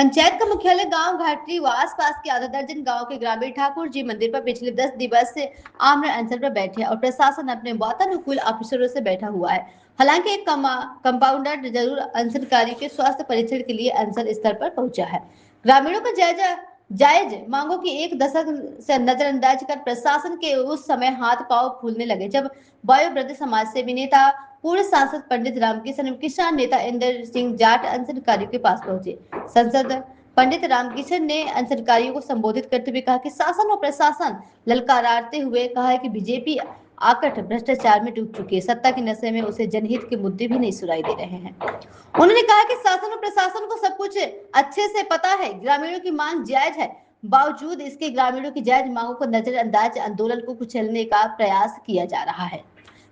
पंचायत का मुख्यालय गांव घाटरी व आसपास के आधा दर्जन गांव के ग्रामीण ठाकुर जी मंदिर पर पिछले 10 दिवस से आमरण अनशन पर बैठे और प्रशासन अपने वातानुकूल अफसरों से बैठा हुआ है। हालांकि एक कंपाउंडर जरूर अनशनकारियों के स्वास्थ्य परीक्षण के लिए अनशन स्थल पर पहुंचा है। ग्रामीणों का जायज मांगों की एक दशक से नजरअंदाज कर प्रशासन के उस समय हाथ पांव फूलने लगे जब वायुव्रत समाज सेवी नेता पूर्व सांसद पंडित रामकिशन किसान नेता इंदर सिंह जाट अनशनकारियों के पास पहुंचे। संसद पंडित रामकिशन ने अनशनकारियों को संबोधित करते हुए कहा कि शासन और प्रशासन ललकाराते हुए कहा है कि बीजेपी आकट भ्रष्टाचार में डूब चुकी है, सत्ता के नशे में उसे जनहित के मुद्दे भी नहीं सुनाई दे रहे हैं। उन्होंने कहा कि शासन और प्रशासन को सब कुछ अच्छे से पता है, ग्रामीणों की मांग जायज है, बावजूद इसके ग्रामीणों की जायज मांगों को नजरअंदाज आंदोलन को कुचलने का प्रयास किया जा रहा है।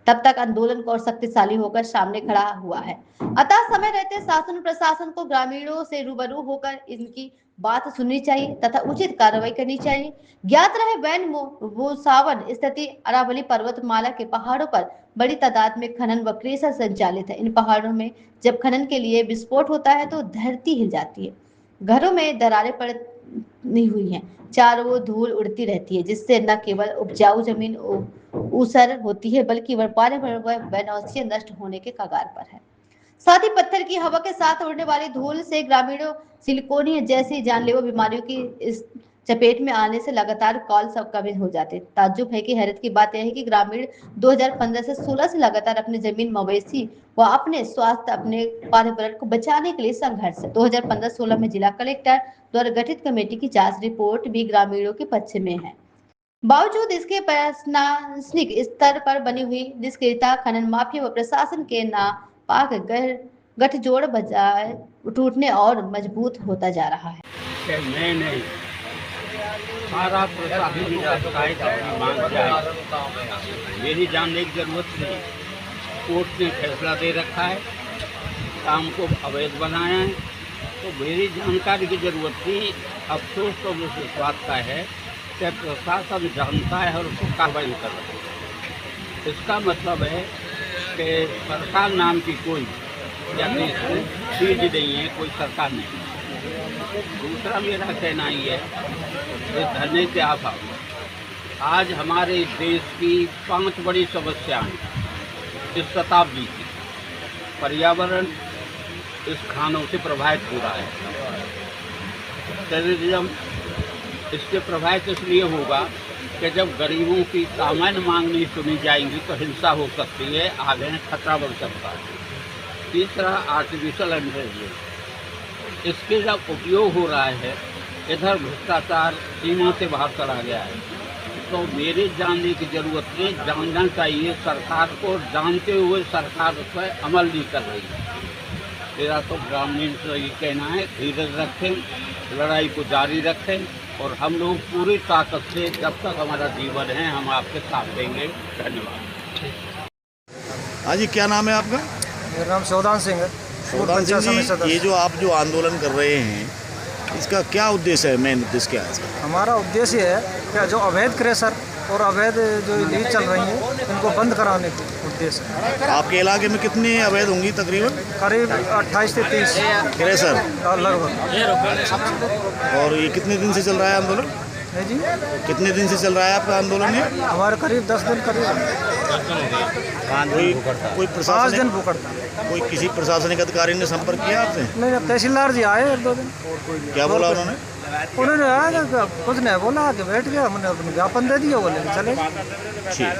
तब तक आंदोलन को और शक्तिशाली होकर सामने खड़ा हुआ है। अतः समय रहते शासन और प्रशासन को ग्रामीणों से रूबरू होकर इनकी बात सुननी चाहिए तथा उचित कार्रवाई करनी चाहिए। ज्ञात रहे वैन सावन स्थिति अरावली पर्वतमाला के पहाड़ों पर बड़ी तादाद में खनन व क्रेशर संचालित है। इन पहाड़ों में जब खनन के लिए विस्फोट होता है तो धरती हिल जाती है, घरों में दरारें पड़ी हुई हैं, चारों ओर धूल उड़ती रहती है, जिससे न केवल उपजाऊ जमीन ऊसर होती है बल्कि वनस्पतियां नष्ट होने के कगार पर है। साथ ही पत्थर की हवा के साथ उड़ने वाली धूल से ग्रामीणों सिलिकोनिया जैसी जानलेवा बीमारियों की इस चपेट में आने से लगातार कॉल सब कमी हो जाते। ताज्जुब है कि हैरत की बात यह है कि ग्रामीण 2015 से 16 से लगातार अपनी जमीन, मवेशी व अपने स्वास्थ्य, अपने पर्यावरण को बचाने के लिए संघर्ष है। 2015-16 में जिला कलेक्टर द्वारा गठित कमेटी की जांच रिपोर्ट भी ग्रामीणों के पक्ष में है। बावजूद इसके प्रशासनिक स्तर पर बनी हुई निष्क्रियता खनन माफिया व प्रशासन के नापाक गठजोड़ बजाय टूटने और मजबूत होता जा रहा है। नहीं सारा प्रशासन अपनी मांग जाए, मेरी जानने की जरूरत नहीं। कोर्ट ने फैसला दे रखा है, काम को अवैध बनाया है, तो मेरी जानकारी की जरूरत थी। अफसोस तो मुझे इस बात का है कि प्रशासन जानता है और उसको कार्रवाई कर रहा है। इसका मतलब है कि सरकार नाम की कोई या चीज नहीं है, कोई सरकार नहीं। दूसरा मेरा कहना ये है, धरने के आभार आज हमारे देश की 5 बड़ी समस्याएं इस शताब्दी की पर्यावरण इस खानों से प्रभावित हो रहा है। टेररिज्म इससे प्रभावित इसलिए होगा कि जब गरीबों की सामान्य मांग नहीं सुनी जाएंगी तो हिंसा हो सकती है, आगे खतरा बढ़ सकता है। तीसरा आर्टिफिशियल इंटेलिजेंस, इसके जब उपयोग हो रहा है, इधर भ्रष्टाचार सीमा से बाहर चला गया है, तो मेरे जानने की जरूरत नहीं, जानना चाहिए सरकार को, जानते हुए सरकार उस पर अमल नहीं कर रही है। मेरा तो ग्रामीण से ये कहना है, धीरज रखें, लड़ाई को जारी रखें और हम लोग पूरी ताकत से जब तक हमारा जीवन है हम आपके साथ देंगे। धन्यवाद। हाँ जी, क्या नाम है आपका? मेरा नाम सौदान सिंह है। सौदान सिंह जी, ये जो आप आंदोलन कर रहे हैं, इसका क्या उद्देश्य है? मेन उद्देश्य क्या है इसका? हमारा उद्देश्य है कि जो अवैध क्रेशर और अवैध जो लीज चल रही है इनको बंद कराने का उद्देश्य है। आपके इलाके में कितनी अवैध होंगी तकरीबन? करीब 28 से 30 क्रेशर लगभग। और ये कितने दिन से चल रहा है आंदोलन? है जी, कितने दिन से चल रहा है आपका आंदोलन? ये हमारे करीब 10 दिन करीब कोई 5 दिन भूखड़ता। कोई किसी प्रशासनिक अधिकारी ने संपर्क किया आपसे? नहीं, तहसीलदार जी आए 1-2 दिन। क्या बोला उन्होंने? आया कुछ नहीं बोला, आके बैठ गया, हमने अपने ज्ञापन दे दिया, बोले चले। ठीक।